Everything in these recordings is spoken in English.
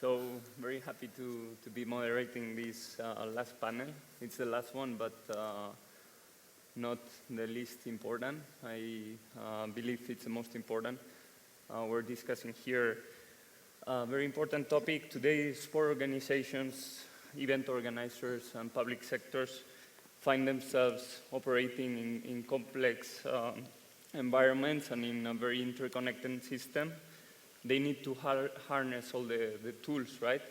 So very happy to be moderating this last panel. It's the last one, but not the least important. I believe it's the most important. We're discussing here a very important topic. Today, sport organizations, event organizers, and public sectors find themselves operating in complex environments and in a very interconnected system. They need to harness all the tools, right,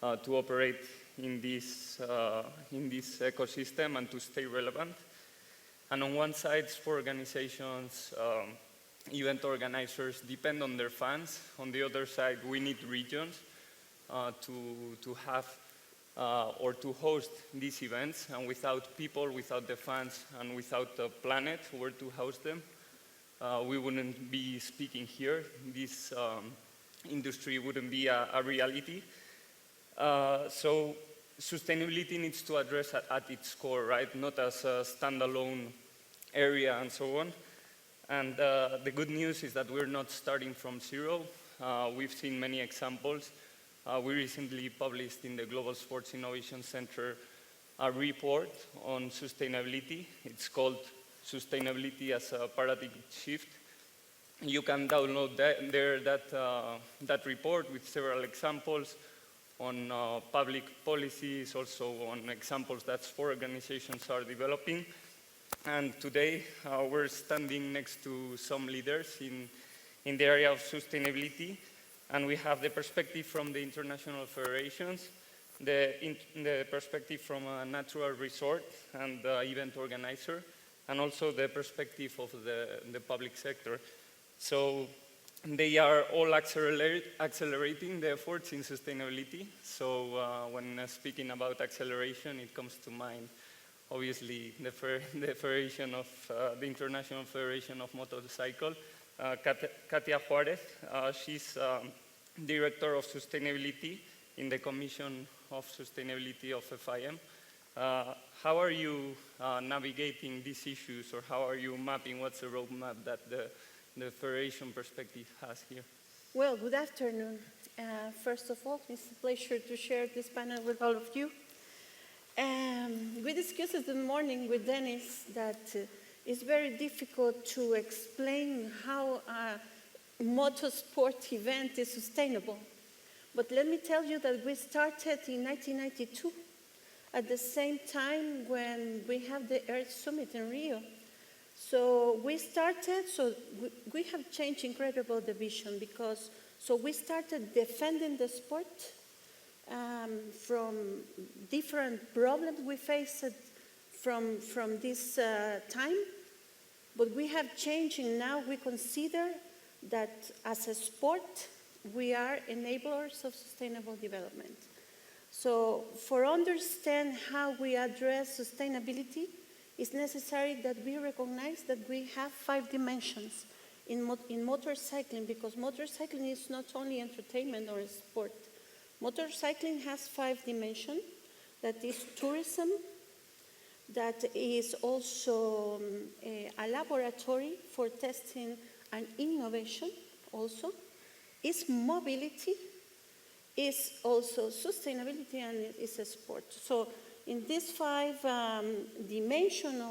to operate in this ecosystem and to stay relevant. And on one side, sport organizations, event organizers depend on their fans. On the other side, we need regions to have or to host these events. And without people, without the fans, and without the planet where to host them, we wouldn't be speaking here. This industry wouldn't be a reality. So sustainability needs to address at its core, right? Not as a standalone area and so on. And the good news is that we're not starting from zero. We've seen many examples. We recently published in the Global Sports Innovation Center a report on sustainability. It's called Sustainability as a Paradigm Shift. You can download that report with several examples on public policies, also on examples that sport organizations are developing. And today we're standing next to some leaders in the area of sustainability, and we have the perspective from the international federations, the perspective from a natural resort and event organizer, and also the perspective of the public sector. So they are all accelerating the efforts in sustainability. So when speaking about acceleration, it comes to mind, obviously, the Federation of the International Federation of Motorcycle, Katia Juaréz. She's Director of Sustainability in the Commission of Sustainability of FIM. How are you navigating these issues, or how are you mapping what's the roadmap that the Federation perspective has here? Well, good afternoon. First of all, it's a pleasure to share this panel with all of you. We discussed this morning with Denis that it's very difficult to explain how a motorsport event is sustainable. But let me tell you that we started in 1992, at the same time when we have the Earth Summit in Rio. So we started, so we have changed incredible the vision, because so we started defending the sport from different problems we faced from this time. But we have changed, and now we consider that as a sport, we are enablers of sustainable development. So for understand how we address sustainability, it's necessary that we recognize that we have 5 dimensions in motorcycling, because motorcycling is not only entertainment or sport. Motorcycling has 5 dimensions. That is tourism, that is also a laboratory for testing and innovation also, is mobility, is also sustainability, and is a sport. So in these 5 dimensions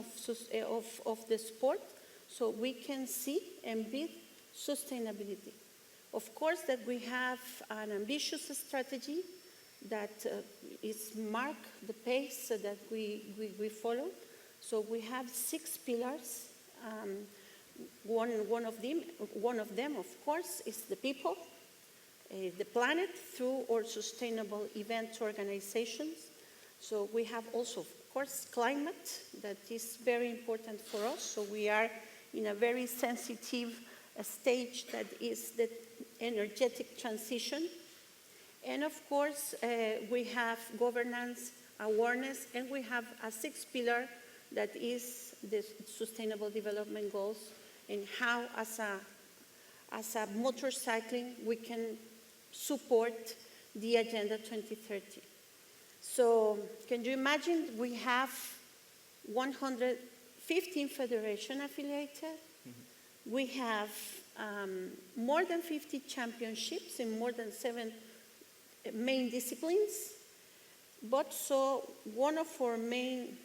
of the sport, so we can see and build sustainability. Of course, that we have an ambitious strategy that is mark the pace that we follow. So we have 6 pillars. One of them, of course, is the people, the planet, through our sustainable event organizations. So we have also, of course, climate, that is very important for us. So we are in a very sensitive stage that is the energetic transition. And of course, we have governance, awareness, and we have a 6th pillar that is the Sustainable Development Goals, and how, as a motorcycling, we can support the Agenda 2030. So can you imagine we have 115 federations affiliated. Mm-hmm. We have more than 50 championships in more than 7 main disciplines, but so one of our main,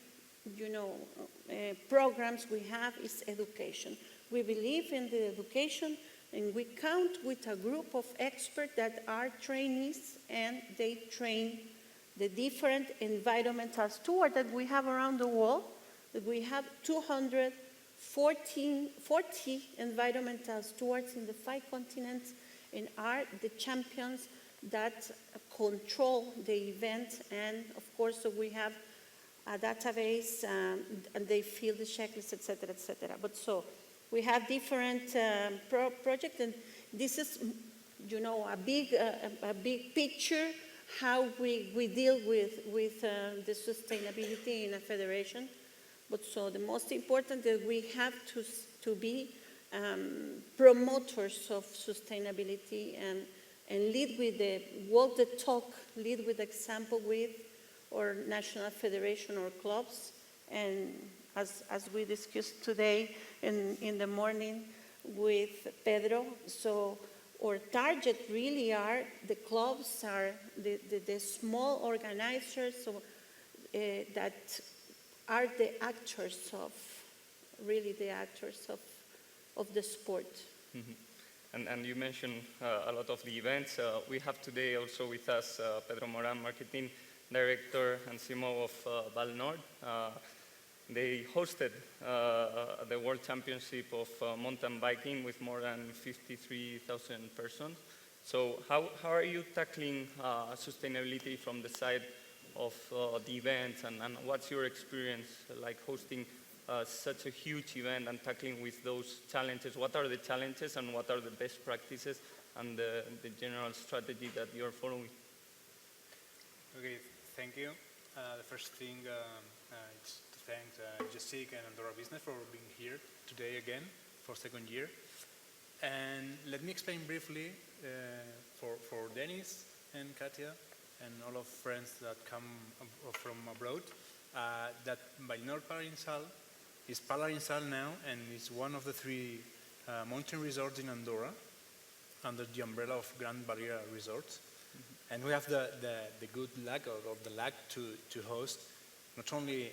programs we have is education. We believe in the education, and we count with a group of experts that are trainees, and they train the different environmental stewards that we have around the world. That we have 240 environmental stewards in the 5 continents, and are the champions that control the event. And of course, so we have a database, and they fill the checklist, etc., etc. But so we have different projects, and this is, a big picture how we deal with the sustainability in a federation. But so the most important is we have to be promoters of sustainability and lead with walk the talk, lead with example with our national federation or clubs. And as we discussed today in the morning with Pedro, so our target really are the clubs, are the small organizers, so, that are the actors of, really the actors of the sport. Mm-hmm. And you mentioned a lot of the events. We have today also with us Pedro Morán, Marketing Director and CMO of Valnord. They hosted the World Championship of mountain biking with more than 53,000 persons. So how are you tackling sustainability from the side of the events, and what's your experience like hosting such a huge event and tackling with those challenges? What are the challenges and what are the best practices and the general strategy that you're following? Okay, thank you. The first thing is to thank GSIC and Andorra Business for being here today again for second year. And let me explain briefly for Denis and Katia and all of friends that come from abroad, that Valnord Palarinsal is Palarinsal now, and is one of the 3 mountain resorts in Andorra under the umbrella of Grand Barrier Resorts. Mm-hmm. And we have the good luck or the luck to host not only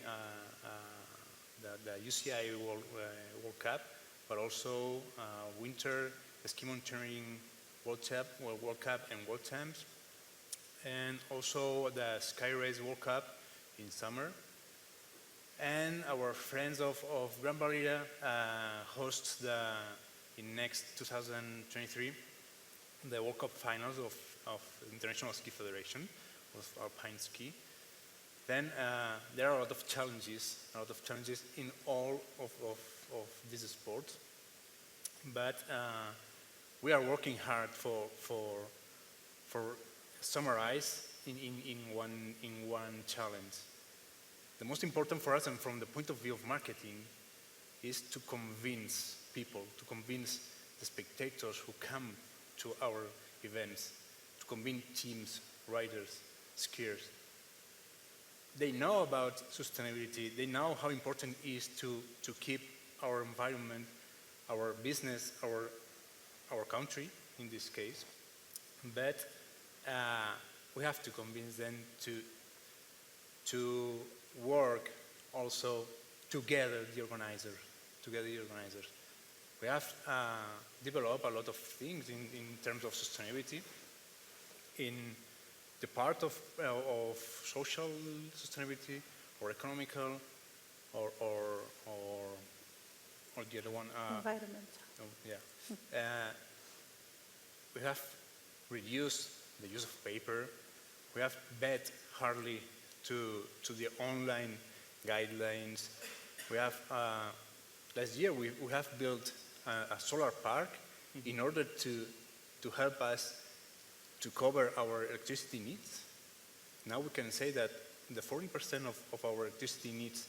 the UCI World Cup, but also winter ski mountaineering World Cup and World Champs, and also the Sky Race World Cup in summer. And our friends of Gran Barriera hosts in next 2023 the World Cup finals of the International Ski Federation of Alpine Ski. Then there are a lot of challenges in all of this sport. But we are working hard for summarize in one challenge. The most important for us, and from the point of view of marketing, is to convince people, to convince the spectators who come to our events, to convince teams, riders, skiers. They know about sustainability, they know how important it is to keep our environment, our business, our country in this case, but we have to convince them to work also together, the organizers. We have developed a lot of things in terms of sustainability, in the part of social sustainability, or economical, or the other one. Environmental. Yeah. We have reduced the use of paper. We have bet hardly to the online guidelines. We have last year we have built a solar park in order to help us to cover our electricity needs. Now we can say that the 40% of our electricity needs,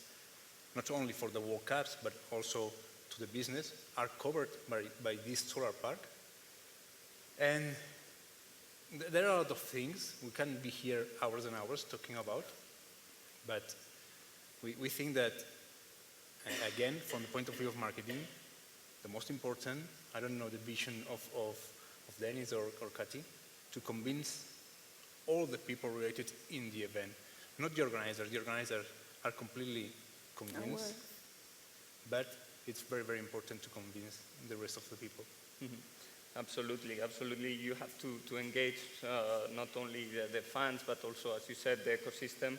not only for the World Cups but also to the business, are covered by this solar park. And there are a lot of things we can be here hours and hours talking about, but we think that, again, from the point of view of marketing, the most important, I don't know the vision of Denis or Katia, to convince all the people related in the event, not the organizers. The organizers are completely convinced, but it's very, very important to convince the rest of the people. Absolutely, absolutely. You have to engage not only the fans, but also, as you said, the ecosystem,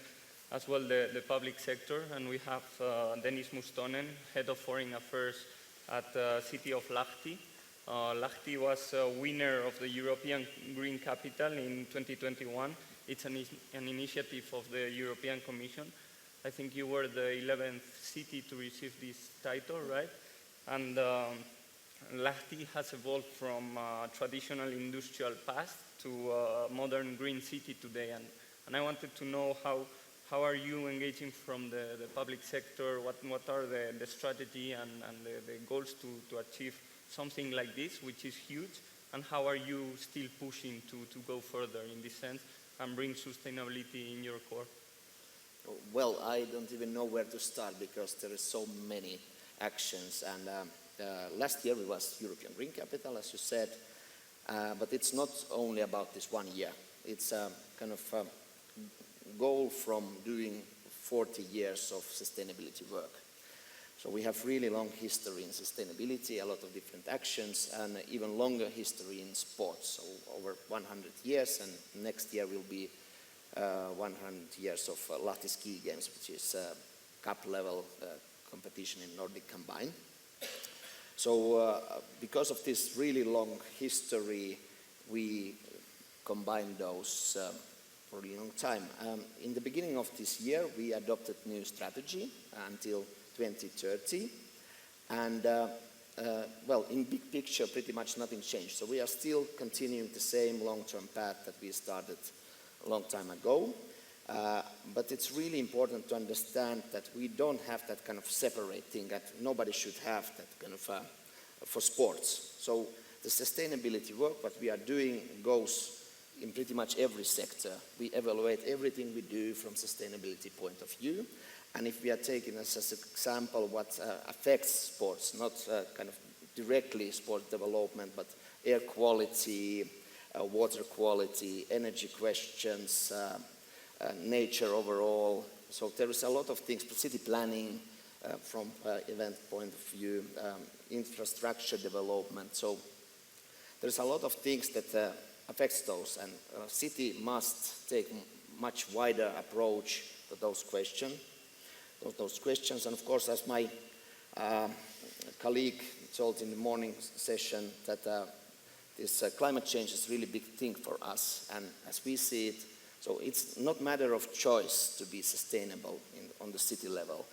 as well the public sector. And we have Denis Mustonen, Head of Foreign Affairs at the city of Lahti. Lahti was a winner of the European Green Capital in 2021. It's an initiative of the European Commission. I think you were the 11th city to receive this title, right? And Lahti has evolved from a traditional industrial past to a modern green city today. And I wanted to know how are you engaging from the public sector? What are the strategy and the goals to achieve something like this, which is huge? And how are you still pushing to go further in this sense and bring sustainability in your core? Well, I don't even know where to start because there are so many actions. And last year it was European Green Capital, as you said, but it's not only about this 1 year. It's a kind of goal from doing 40 years of sustainability work. So we have really long history in sustainability, a lot of different actions, and even longer history in sports, so over 100 years, and next year will be 100 years of Lahti ski games, which is a cup level competition in Nordic combined. So because of this really long history, we combined those for a really long time. In the beginning of this year, we adopted new strategy until 2030, and well, in big picture, pretty much nothing changed. So we are still continuing the same long-term path that we started a long time ago, but it's really important to understand that we don't have that kind of separate thing, that nobody should have that kind of for sports. So the sustainability work, what we are doing, goes in pretty much every sector. We evaluate everything we do from sustainability point of view. And if we are taking as an example what affects sports, not kind of directly sport development, but air quality, water quality, energy questions, nature overall. So there is a lot of things, city planning from event point of view, infrastructure development. So there's a lot of things that affects those, and city must take much wider approach to those questions. And of course, as my colleague told in the morning session, that this climate change is a really big thing for us. And as we see it, so it's not a matter of choice to be sustainable on the city level.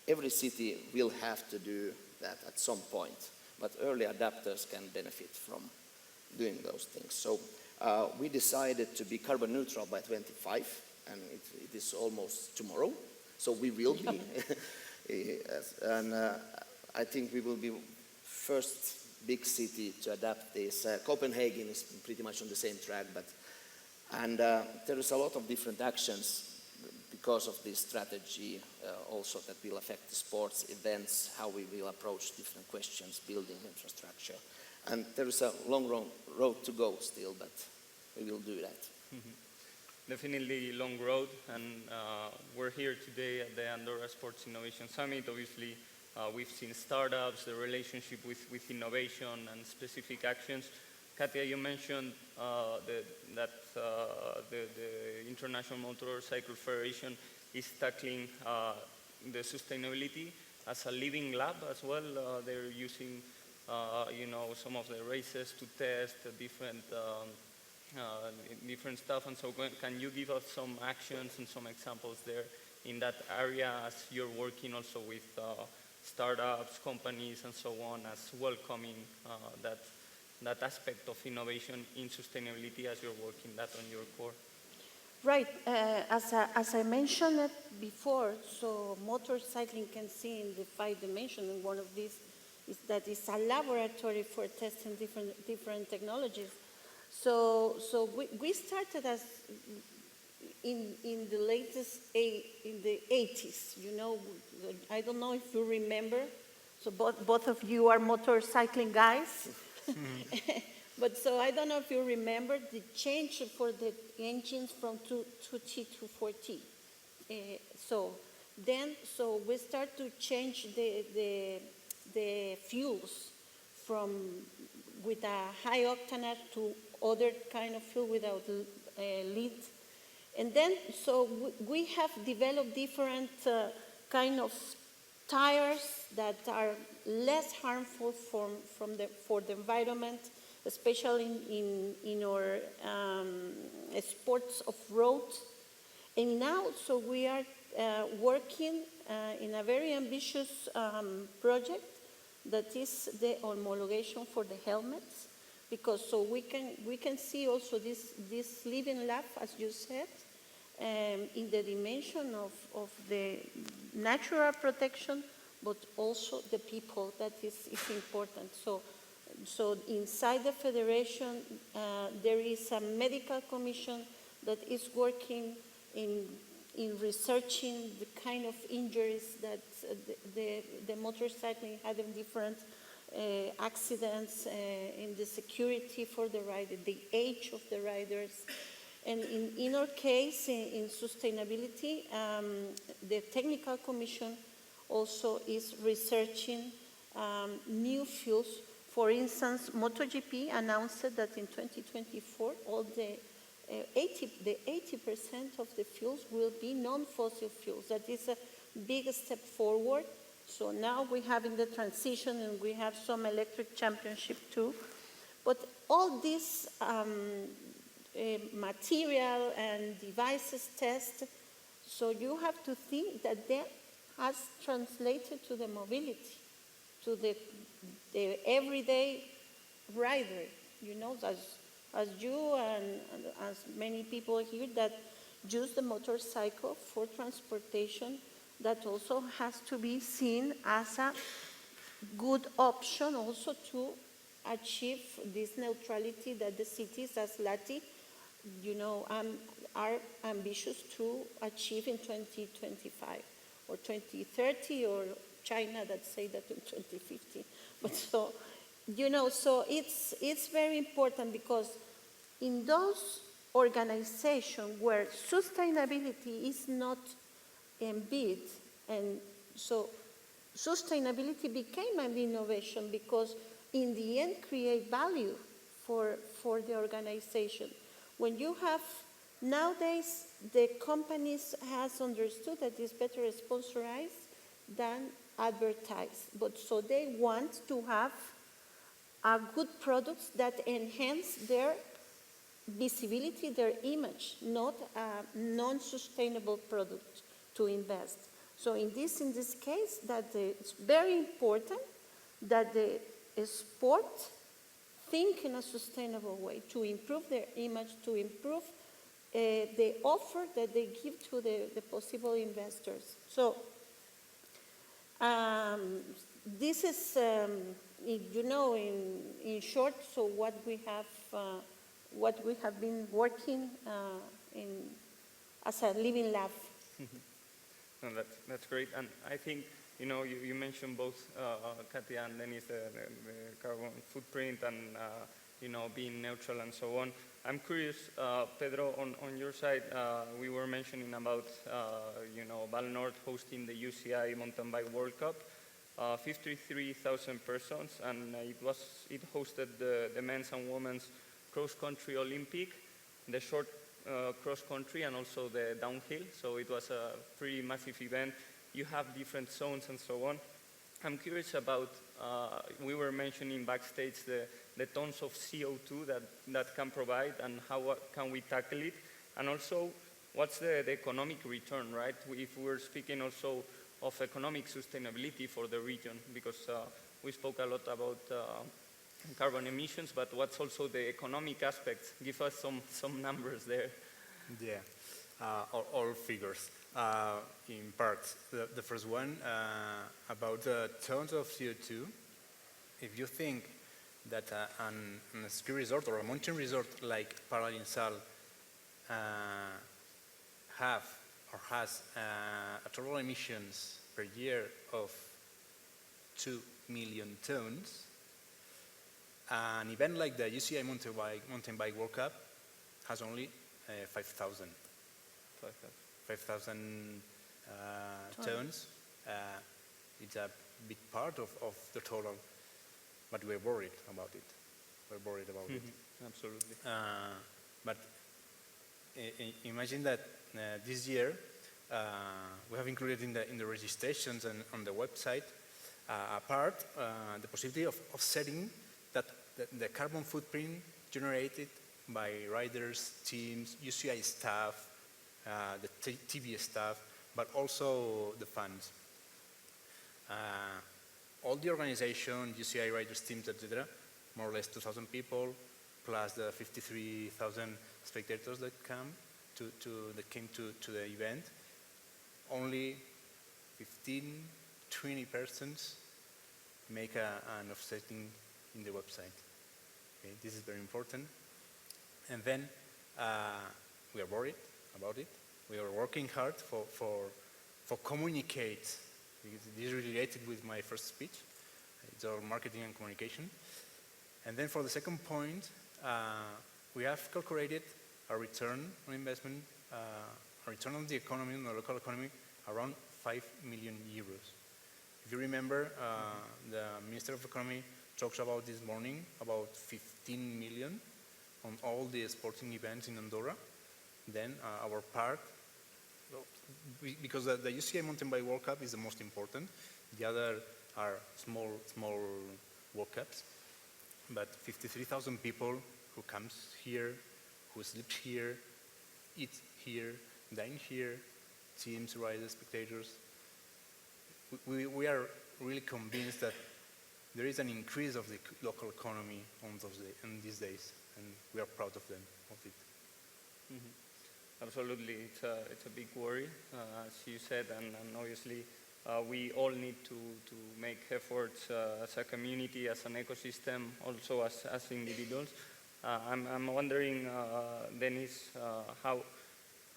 Every city will have to do that at some point, but early adapters can benefit from doing those things. So we decided to be carbon neutral by 25, and it is almost tomorrow. So we will be, and I think we will be first big city to adapt this. Copenhagen is pretty much on the same track, and there is a lot of different actions because of this strategy also that will affect the sports events, how we will approach different questions, building infrastructure. And there is a long road to go still, but we will do that. Definitely long road, and we're here today at the Andorra Sports Innovation Summit. Obviously, we've seen startups, the relationship with innovation and specific actions. Katia, you mentioned that the International Motorcycle Federation is tackling the sustainability as a living lab as well. They're using some of the races to test different stuff, and so can you give us some actions and some examples there in that area as you're working also with startups, companies, and so on, as welcoming that aspect of innovation in sustainability as you're working that on your core? Right, as I mentioned it before, so motorcycling can see in the 5 dimensions, and one of these is that it's a laboratory for testing different technologies. So we started as in the latest in the 80s. I don't know if you remember. So both of you are motorcycling guys. But so I don't know if you remember the change for the engines from 2T to 4T. So we start to change the fuels from with a high octane to other kind of fuel without lead. And then, so we have developed different kind of tires that are less harmful for the environment, especially in our sports of road. And now, so we are working in a very ambitious project that is the homologation for the helmets, because so we can see also this living lab, as you said, in the dimension of the natural protection, but also the people. That is important. So inside the federation, there is a medical commission that is working in researching the kind of injuries that the motorcycling had in different accidents, in the security for the rider, the age of the riders. And in our case, in sustainability, the technical commission also is researching new fuels. For instance, MotoGP announced that in 2024, all the 80% of the fuels will be non-fossil fuels. That is a big step forward. So now we have in the transition, and we have some electric championship too. But all this material and devices test, so you have to think that that has translated to the mobility, to the everyday rider, you know, as you and as many people here that use the motorcycle for transportation, that also has to be seen as a good option also to achieve this neutrality that the cities as Lahti, you know, are ambitious to achieve in 2025 or 2030, or China that say that in 2050. But so, you know, so it's very important, because in those organizations where sustainability is not embedded, and so sustainability became an innovation, because in the end create value for the organization. When you have, nowadays the companies has understood that it's better sponsorized than advertised, but so they want to have a good products that enhance their visibility, their image, not a non-sustainable product to invest. So in this case, that it's very important that the sport think in a sustainable way to improve their image, to improve the offer that they give to the possible investors. So this is, you know, in short, so what we have been working as a living lab. No, that's great. And I think, you know, you mentioned both Katia and Denis, the carbon footprint and, you know, being neutral and so on. I'm curious, Pedro, on your side, we were mentioning about, you know, Val Nord hosting the UCI Mountain Bike World Cup, 53,000 persons, and it hosted the men's and women's cross-country Olympic, the short cross-country, and also the downhill. So it was a pretty massive event. You have different zones and so on. I'm curious about, we were mentioning backstage the tons of CO2 that can provide, and how can we tackle it, and also what's the economic return, right? If we're speaking also of economic sustainability for the region, because we spoke a lot about carbon emissions, but what's also the economic aspects? Give us some numbers there. Yeah, all figures. In parts. The first one, about the tons of CO2. If you think that a ski resort or a mountain resort like Paralinsal has a total emissions per year of 2 million tons, An event like the UCI Mountain Bike World Cup has only 5,000 tons. It's a big part of the total, but we're worried about it. Absolutely. But imagine that this year we have included in the registrations and on the website a part, the possibility of offsetting that the carbon footprint generated by riders, teams, UCI staff, the TV staff, but also the fans. All the organization, UCI riders, teams, etc., more or less 2,000 people, plus the 53,000 spectators that came to the event. Only 15, 20 persons make an offsetting in the website. Okay, this is very important. And then we are worried about it. We are working hard for communicate, because this is related with my first speech. It's our marketing and communication. And then for the second point, we have calculated a return on investment, a return on the economy, on the local economy, around 5 million euros. If you remember, the Minister of Economy talks about this morning about 15 million on all the sporting events in Andorra. Then our part, because the UCI Mountain Bike World Cup is the most important. The other are small World Cups. But 53,000 people who comes here, who sleeps here, eats here, dine here, teams, riders, spectators. We are really convinced that there is an increase of the local economy on these days, and we are proud of them, of it. Mm-hmm. Absolutely, it's a big worry, as you said, and obviously we all need to make efforts as a community, as an ecosystem, also as individuals. I'm wondering, Denis, how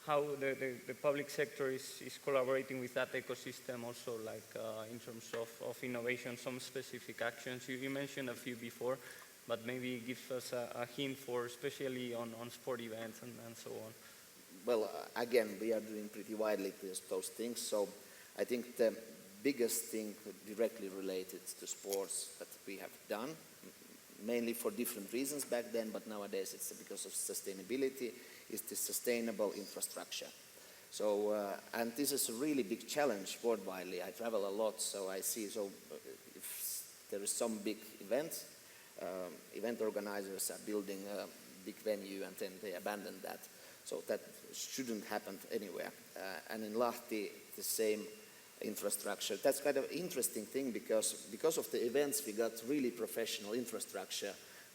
the public sector is collaborating with that ecosystem also, like in terms of innovation, some specific actions. You mentioned a few before, but maybe give us a hint for, especially on sport events and so on. Well, again, we are doing pretty widely those things. So I think the biggest thing directly related to sports that we have done, mainly for different reasons back then, but nowadays it's because of sustainability, is the sustainable infrastructure. So, and this is a really big challenge worldwide. I travel a lot, so I see, if there is some big event, event organizers are building a big venue and then they abandon that. So that shouldn't happen anywhere. And in Lahti, the same infrastructure. That's kind of interesting thing because of the events we got really professional infrastructure,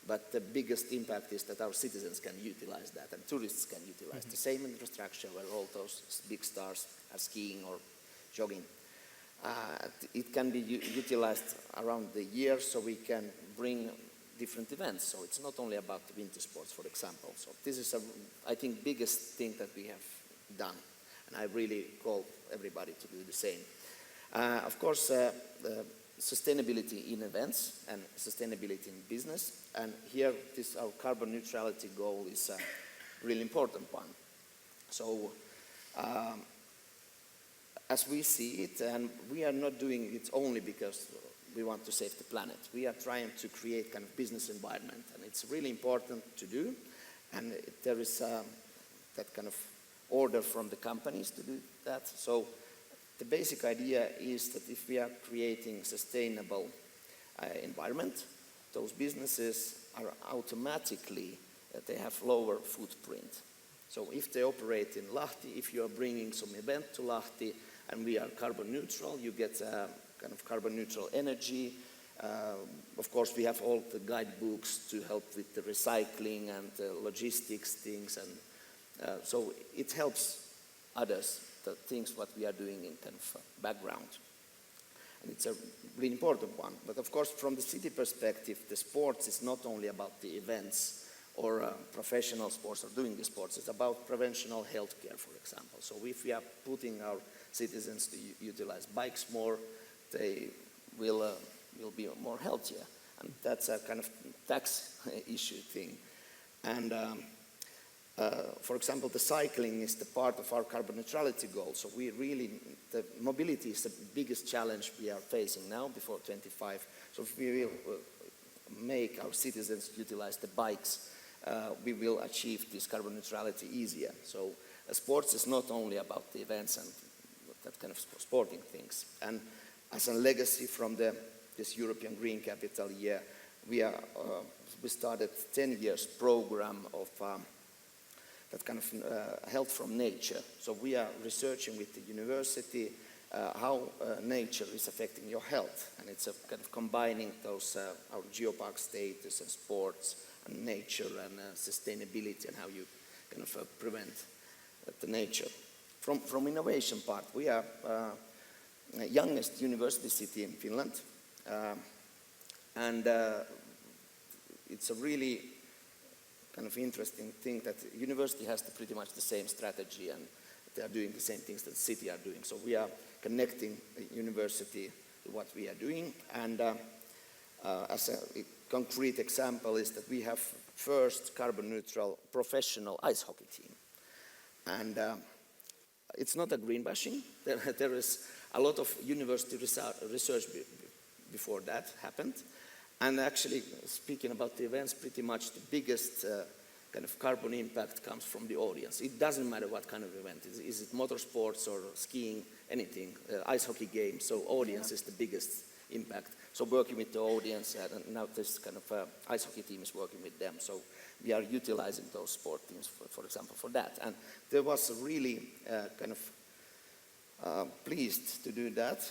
but the biggest impact is that our citizens can utilize that and tourists can utilize the same infrastructure where all those big stars are skiing or jogging. It can be utilized around the year, so we can bring different events. So it's not only about the winter sports, for example. So this is, I think, biggest thing that we have done. And I really call everybody to do the same. Of course, sustainability in events and sustainability in business. And here, our carbon neutrality goal is a really important one. So, as we see it, and we are not doing it only because we want to save the planet. We are trying to create kind of business environment, and it's really important to do. And there is that kind of order from the companies to do that. So the basic idea is that if we are creating sustainable environment, those businesses are automatically, they have lower footprint. So if they operate in Lahti, if you are bringing some event to Lahti and we are carbon neutral, you get kind of carbon neutral energy. Of course, we have all the guidebooks to help with the recycling and the logistics things, and so it helps others, the things what we are doing in kind of background. And it's a really important one. But of course, from the city perspective, the sports is not only about the events or professional sports or doing the sports, it's about preventional healthcare, for example. So if we are putting our citizens to utilize bikes more, they will be more healthier. And that's a kind of tax issue thing. And for example, the cycling is the part of our carbon neutrality goal. So we really, the mobility is the biggest challenge we are facing now before 25. So if we will make our citizens utilize the bikes, we will achieve this carbon neutrality easier. So sports is not only about the events and that kind of sporting things. And as a legacy from this European Green Capital year, we started 10 years program of that kind of health from nature. So we are researching with the university how nature is affecting your health. And it's a kind of combining those, our geopark status and sports and nature and sustainability and how you kind of prevent the nature. From innovation part, we are youngest university city in Finland. And it's a really kind of interesting thing that university has pretty much the same strategy and they are doing the same things that the city are doing. So we are connecting the university to what we are doing. And as a concrete example is that we have first carbon neutral professional ice hockey team. And it's not a green bashing. There is a lot of university research before that happened. And actually, speaking about the events, pretty much the biggest kind of carbon impact comes from the audience. It doesn't matter what kind of event. Is it motorsports or skiing, anything, ice hockey game. So audience is the biggest impact. So working with the audience, and now this kind of ice hockey team is working with them. So we are utilizing those sport teams, for example, for that. And there was really kind of pleased to do that.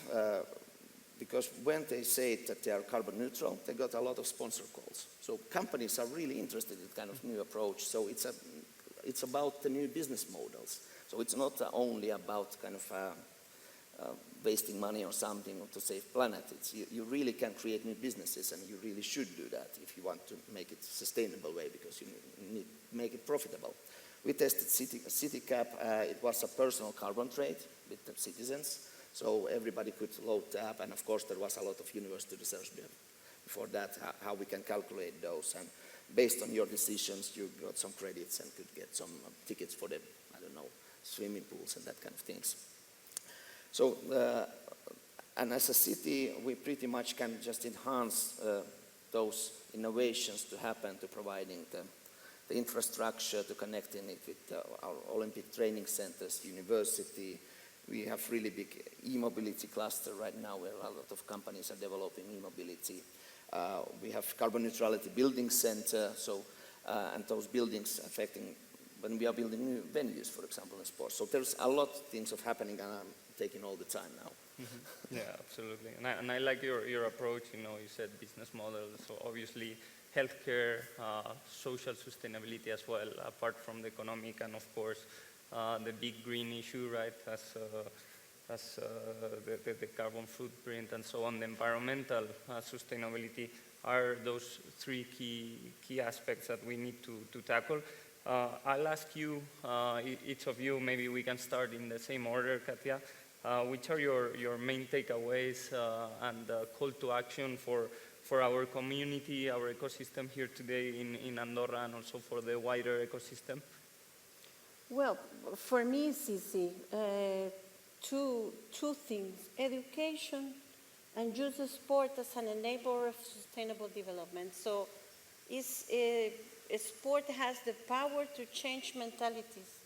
Because when they say that they are carbon neutral, they got a lot of sponsor calls. So companies are really interested in kind of new approach. So it's about the new business models. So it's not only about kind of wasting money or something to save planet. You really can create new businesses, and you really should do that if you want to make it sustainable way, because you need to make it profitable. We tested City Cap. It was a personal carbon trade with the citizens. So everybody could load the app, and of course there was a lot of university research before that, how we can calculate those. And based on your decisions, you got some credits and could get some tickets for the, I don't know, swimming pools and that kind of things. So, and as a city, we pretty much can just enhance those innovations to happen, to providing the infrastructure, to connecting it with our Olympic training centers, university. We have really big e-mobility cluster right now where a lot of companies are developing e-mobility. We have carbon neutrality building center, so and those buildings affecting when we are building new venues, for example, in sports. So there's a lot of things of happening, and I'm taking all the time now. Mm-hmm. Yeah, absolutely. And I like your approach. You know, you said business model, so obviously healthcare, social sustainability as well, apart from the economic, and of course the big green issue, right, as the carbon footprint and so on, the environmental sustainability are those three key aspects that we need to tackle. I'll ask you, each of you, maybe we can start in the same order, Katia. Which are your main takeaways and call to action for our community, our ecosystem here today in Andorra, and also for the wider ecosystem? Well, for me it's easy. Two things: education and use the sport as an enabler of sustainable development. So sport has the power to change mentalities.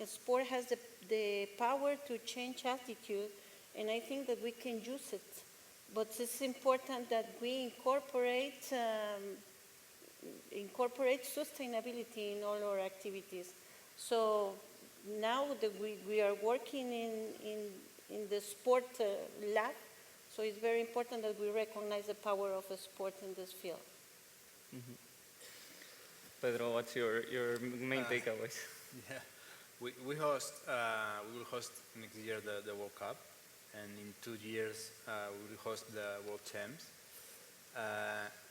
Sport has the power to change attitude, and I think that we can use it. But it's important that we incorporate sustainability in all our activities. So now that we are working in the sport lab, so it's very important that we recognize the power of a sport in this field. Mm-hmm. Pedro, what's your main takeaways? Yeah. We will host next year the World Cup, and in 2 years we will host the World Champs.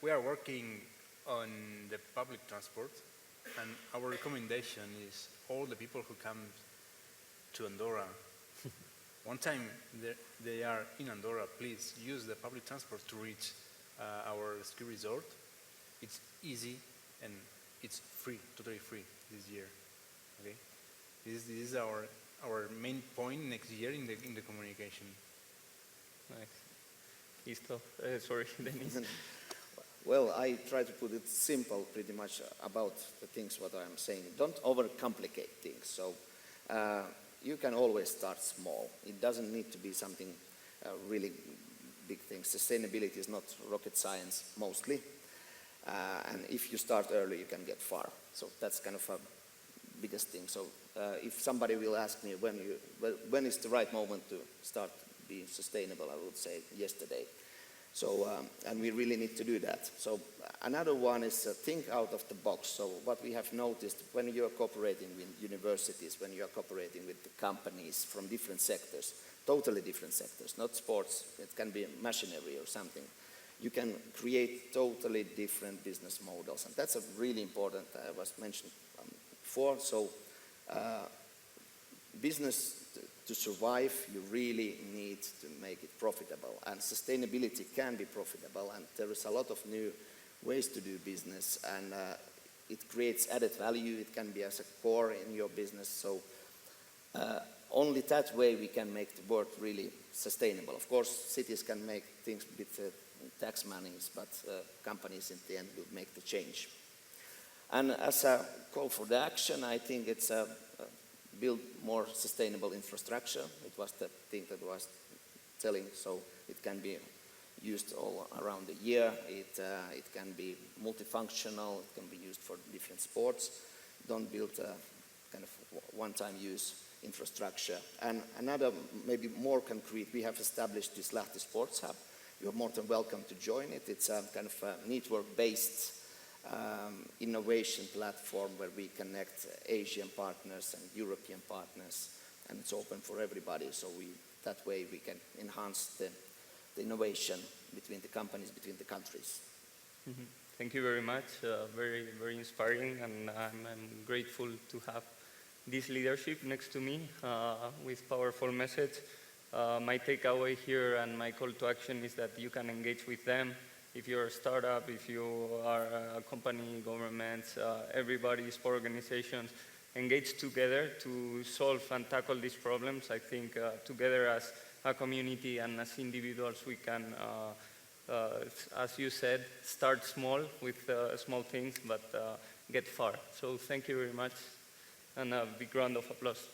We are working on the public transport, and our recommendation is all the people who come to Andorra, one time they are in Andorra, please use the public transport to reach our ski resort. It's easy and it's free, totally free this year. Okay, this is our main point next year in the communication. Nice. Sorry, Denis. Well, I try to put it simple pretty much about the things what I'm saying. Don't overcomplicate things. So you can always start small. It doesn't need to be something really big thing. Sustainability is not rocket science mostly. And if you start early, you can get far. So that's kind of a biggest thing. So if somebody will ask me when is the right moment to start being sustainable, I would say yesterday. So, and we really need to do that. So another one is think out of the box. So what we have noticed when you're cooperating with universities, when you're cooperating with the companies from different sectors, totally different sectors, not sports, it can be machinery or something, you can create totally different business models. And that's a really important, was mentioned before. So business to survive, you really need to make it profitable. And sustainability can be profitable, and there is a lot of new ways to do business, and it creates added value. It can be as a core in your business. So only that way we can make the world really sustainable. Of course, cities can make things with tax monies, but companies in the end will make the change. And as a call for the action, I think it's build more sustainable infrastructure. It was the thing that I was telling, so it can be used all around the year. It can be multifunctional, it can be used for different sports. Don't build a kind of one-time use infrastructure. And another, maybe more concrete, we have established this Lahti Sports Hub. You're more than welcome to join it. It's a kind of a network-based innovation platform where we connect Asian partners and European partners, and it's open for everybody. So that way we can enhance the innovation between the companies, between the countries. Mm-hmm. Thank you very much. Very, very inspiring, and I'm grateful to have this leadership next to me with powerful message. My takeaway here and my call to action is that you can engage with them. If you're a startup, if you are a company, governments, everybody, sport organizations, engage together to solve and tackle these problems. I think together as a community and as individuals we can, as you said, start small with small things, but get far. So thank you very much, and a big round of applause.